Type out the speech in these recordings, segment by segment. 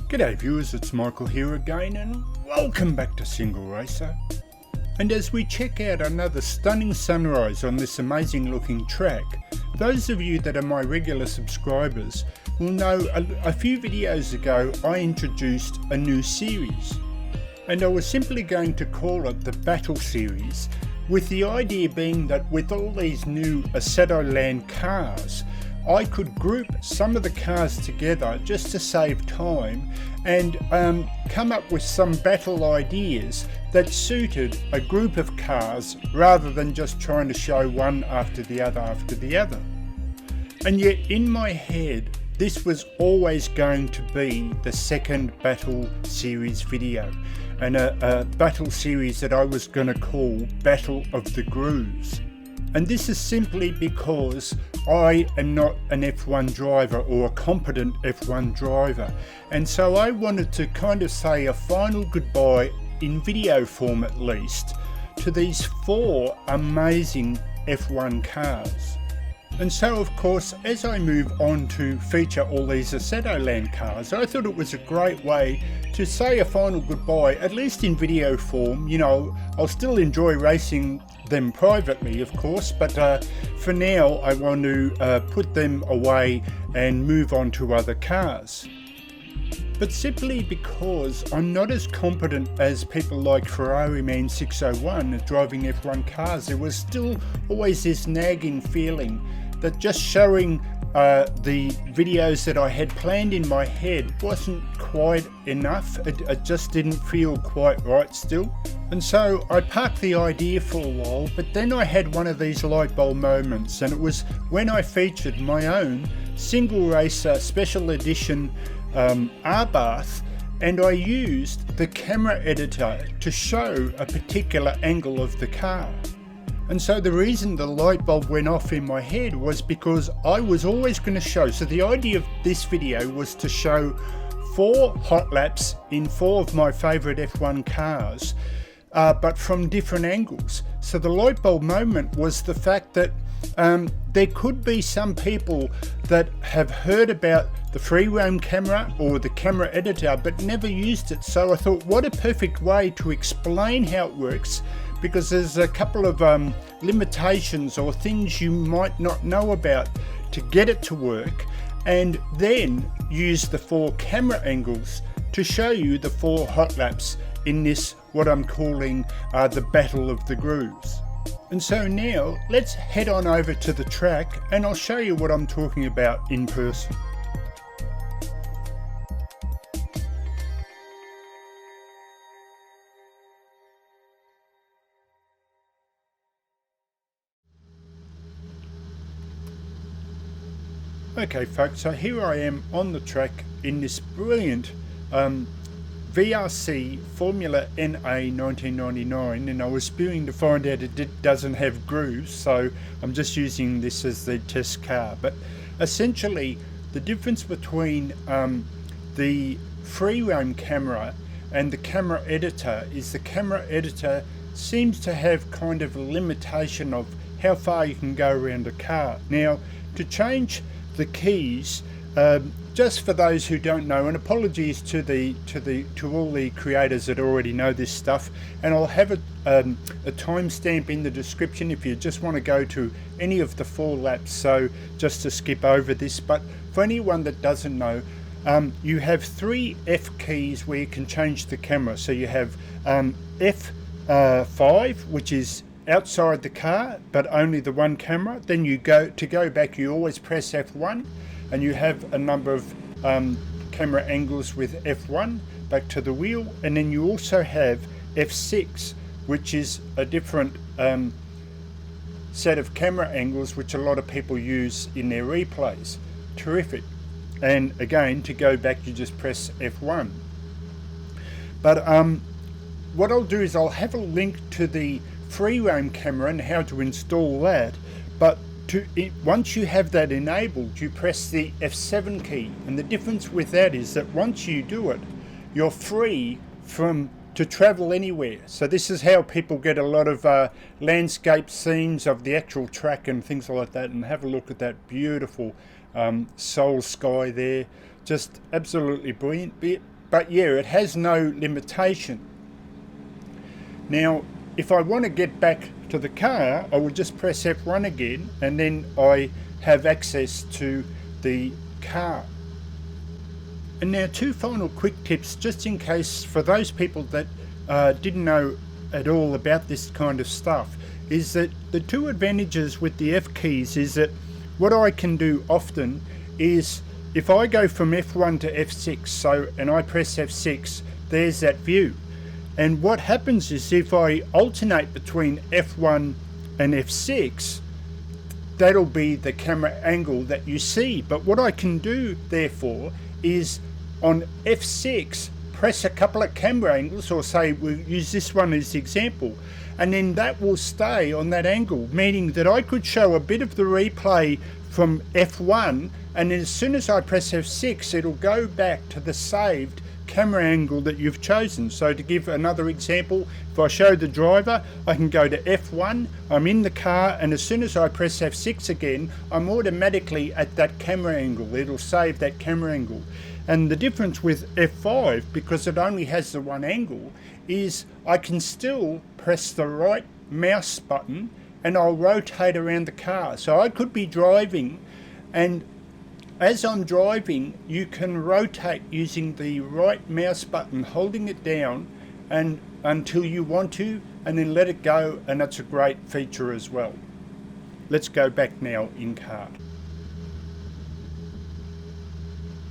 G'day viewers, it's Michael here again and welcome back to Single Racer. And as we check out another stunning sunrise on this amazing looking track, those of you that are my regular subscribers will know a few videos ago I introduced a new series. And I was simply going to call it the Battle Series, with the idea being that with all these new Assetto Land cars, I could group some of the cars together just to save time and come up with some battle ideas that suited a group of cars rather than just trying to show one after the other. And yet in my head this was always going to be the second Battle Series video, and a battle series that I was going to call Battle of the Grooves. And this is simply because I am not an F1 driver or a competent F1 driver, and so I wanted to kind of say a final goodbye, in video form at least, to these 4 amazing F1 cars. And so of course, as I move on to feature all these Assetto Land cars, I thought it was a great way to say a final goodbye, at least in video form. You know, I'll still enjoy racing them privately of course, but for now I want to put them away and move on to other cars. But simply because I'm not as competent as people like Ferrari Man 601 at driving F1 cars, there was still always this nagging feeling that just showing the videos that I had planned in my head wasn't quite enough. It just didn't feel quite right still. And so I parked the idea for a while, but then I had one of these light bulb moments, and it was when I featured my own Single Racer Special Edition R-Bath, and I used the camera editor to show a particular angle of the car. And so the reason the light bulb went off in my head was because I was always going to show, so the idea of this video was to show 4 hot laps in 4 of my favourite F1 cars, but from different angles. So the light bulb moment was the fact that there could be some people that have heard about the free roam camera or the camera editor but never used it. So I thought, what a perfect way to explain how it works, because there's a couple of limitations or things you might not know about to get it to work, and then use the 4 camera angles to show you the 4 hot laps in this, what I'm calling the Battle of the Grooves. And so now let's head on over to the track and I'll show you what I'm talking about in person. Okay folks, so here I am on the track in this brilliant VRC Formula NA 1999, and I was spewing to find out it doesn't have grooves, so I'm just using this as the test car. But essentially the difference between the free roam camera and the camera editor is the camera editor seems to have kind of a limitation of how far you can go around a car. Now, to change the keys, just for those who don't know, and apologies to all the creators that already know this stuff, and I'll have a timestamp in the description if you just want to go to any of the 4 laps, so just to skip over this. But for anyone that doesn't know, you have 3 F keys where you can change the camera. So you have F5, which is outside the car but only the 1 camera. Then you go back, you always press F1, and you have a number of camera angles with F1 back to the wheel. And then you also have F6, which is a different set of camera angles which a lot of people use in their replays. Terrific. And again, to go back you just press F1. But what I'll do is I'll have a link to the free roam camera and how to install that, but once you have that enabled, you press the F7 key, and the difference with that is that once you do it, you're free to travel anywhere. So this is how people get a lot of landscape scenes of the actual track and things like that. And have a look at that beautiful Seoul sky there, just absolutely brilliant. but yeah, it has no limitation. Now, if I want to get back to the car, I will just press F1 again, and then I have access to the car. And now 2 final quick tips, just in case for those people that didn't know at all about this kind of stuff, is that the 2 advantages with the F keys is that what I can do often is if I go from F1 to F6, and I press F6, there's that view. And what happens is if I alternate between F1 and F6, that'll be the camera angle that you see. But what I can do, therefore, is on F6, press a couple of camera angles, or say we'll use this one as the example, and then that will stay on that angle, meaning that I could show a bit of the replay from F1, and then as soon as I press F6, it'll go back to the saved camera angle that you've chosen. So to give another example, if I show the driver, I can go to F1, I'm in the car, and as soon as I press F6 again, I'm automatically at that camera angle. It'll save that camera angle. And the difference with F5, because it only has the one angle, is I can still press the right mouse button and I'll rotate around the car. So I could be driving, and as I'm driving, you can rotate using the right mouse button, holding it down and until you want to, and then let it go, and that's a great feature as well. Let's go back now in car.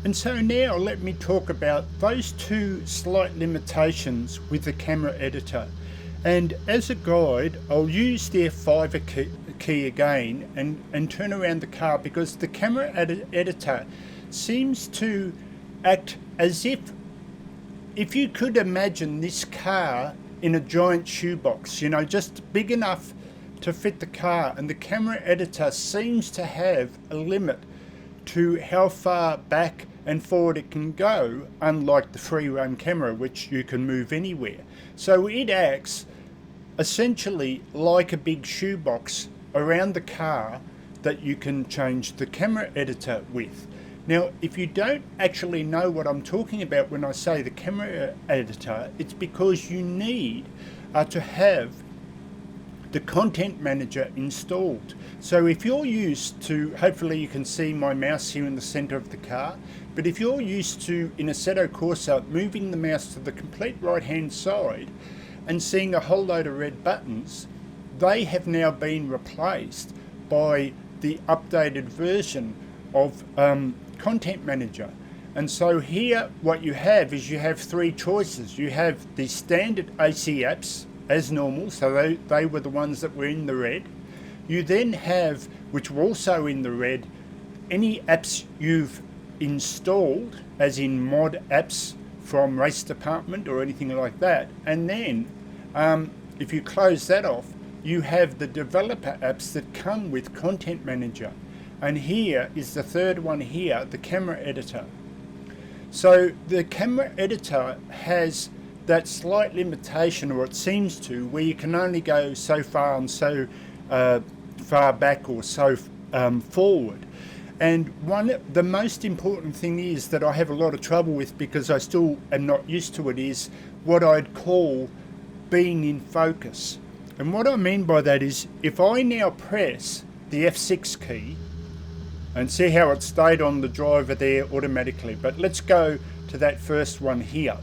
And so now let me talk about those 2 slight limitations with the camera editor. And as a guide, I'll use the F5 key again and turn around the car, because the camera editor seems to act as if you could imagine this car in a giant shoebox, you know, just big enough to fit the car, and the camera editor seems to have a limit to how far back and forward it can go, unlike the free roam camera, which you can move anywhere. So it acts essentially like a big shoebox around the car that you can change the camera editor with. Now, if you don't actually know what I'm talking about when I say the camera editor, it's because you need to have the content manager installed. So if you're used to, hopefully you can see my mouse here in the center of the car, but if you're used to, in Assetto Corsa, moving the mouse to the complete right hand side and seeing a whole load of red buttons, they have now been replaced by the updated version of Content Manager. And so here what you have is you have 3 choices. You have the standard AC apps as normal, so they were the ones that were in the red. You then have, which were also in the red, any apps you've installed, as in mod apps from Race Department or anything like that. And then if you close that off, you have the developer apps that come with Content Manager. And here is the third one here, the camera editor. So the camera editor has that slight limitation, or it seems to, where you can only go so far and so far back or so forward. And the most important thing is that I have a lot of trouble with, because I still am not used to it, is what I'd call being in focus. And what I mean by that is, if I now press the F6 key, and see how it stayed on the driver there automatically, but let's go to that first one here.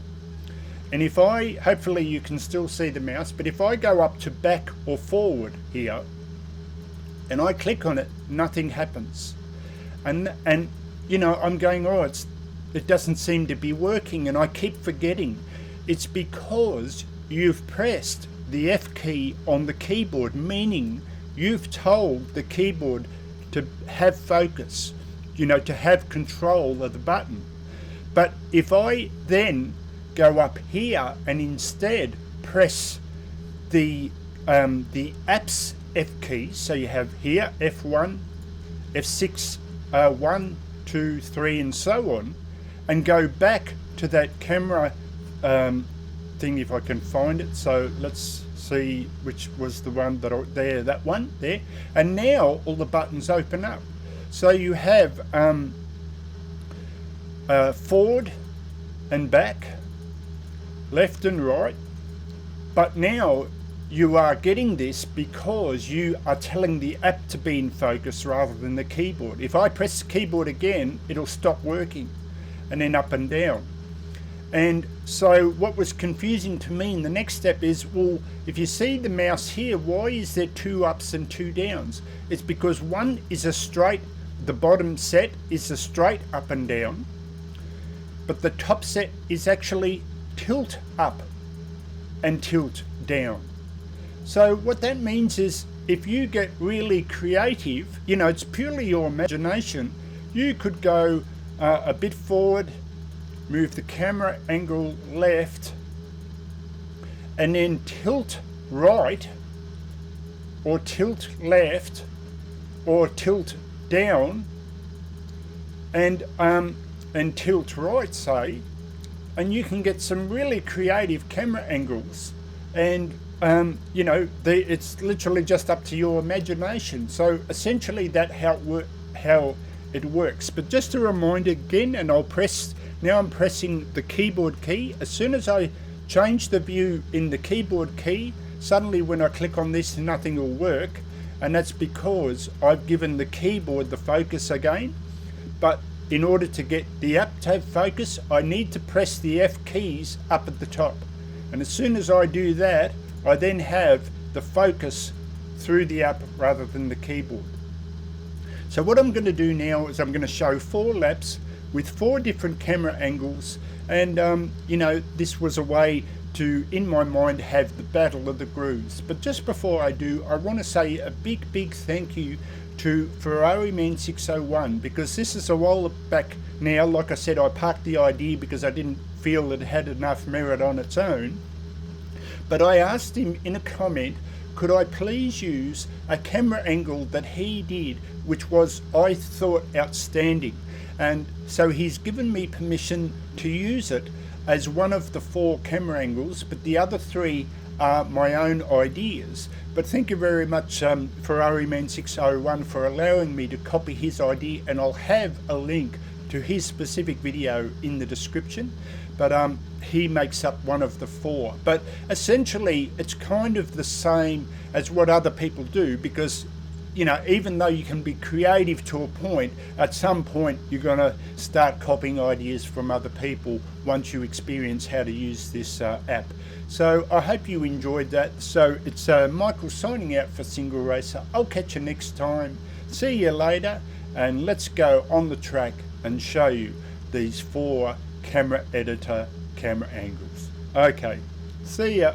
And if hopefully you can still see the mouse, but if I go up to back or forward here, and I click on it, nothing happens. And you know, I'm going, oh, it doesn't seem to be working, and I keep forgetting. It's because you've pressed the F key on the keyboard, meaning you've told the keyboard to have focus, you know, to have control of the button. But if I then go up here and instead press the apps F keys, so you have here F1, F6, 1, 2, 3 and so on, and go back to that camera thing if I can find it. So let's see which was the one that one there, and now all the buttons open up. So you have forward, and back, left and right. But now you are getting this because you are telling the app to be in focus rather than the keyboard. If I press the keyboard again, it'll stop working, and then up and down. And so what was confusing to me in the next step is, well, if you see the mouse here, why is there 2 ups and 2 downs? It's because one is a straight, the bottom set is a straight up and down, but the top set is actually tilt up and tilt down. So what that means is, if you get really creative, you know, it's purely your imagination, you could go a bit forward, move the camera angle left, and then tilt right, or tilt left, or tilt down, and tilt right, say, and you can get some really creative camera angles. And you know, it's literally just up to your imagination. So essentially that's how it works. But just a reminder again, and now I'm pressing the keyboard key. As soon as I change the view in the keyboard key, suddenly when I click on this, nothing will work. And that's because I've given the keyboard the focus again. But in order to get the app to have focus, I need to press the F keys up at the top. And as soon as I do that, I then have the focus through the app rather than the keyboard. So what I'm going to do now is I'm going to show 4 laps with 4 different camera angles. And you know, this was a way to, in my mind, have the battle of the grooves. But just before I do, I want to say a big thank you to Ferrari-Man 601, because this is a while back now. Like I said, I parked the idea because I didn't feel it had enough merit on its own. But I asked him in a comment, could I please use a camera angle that he did, which was, I thought, outstanding. And so he's given me permission to use it as one of the 4 camera angles, but the other 3 are my own ideas. But thank you very much, Ferrari-Man 601, for allowing me to copy his idea, and I'll have a link to his specific video in the description. But he makes up one of the 4. But essentially, it's kind of the same as what other people do, because, you know, even though you can be creative to a point, at some point you're going to start copying ideas from other people once you experience how to use this app. So I hope you enjoyed that. So it's Michael signing out for Single Racer. I'll catch you next time. See you later, and let's go on the track and show you these 4 camera editor camera angles. Okay, see ya.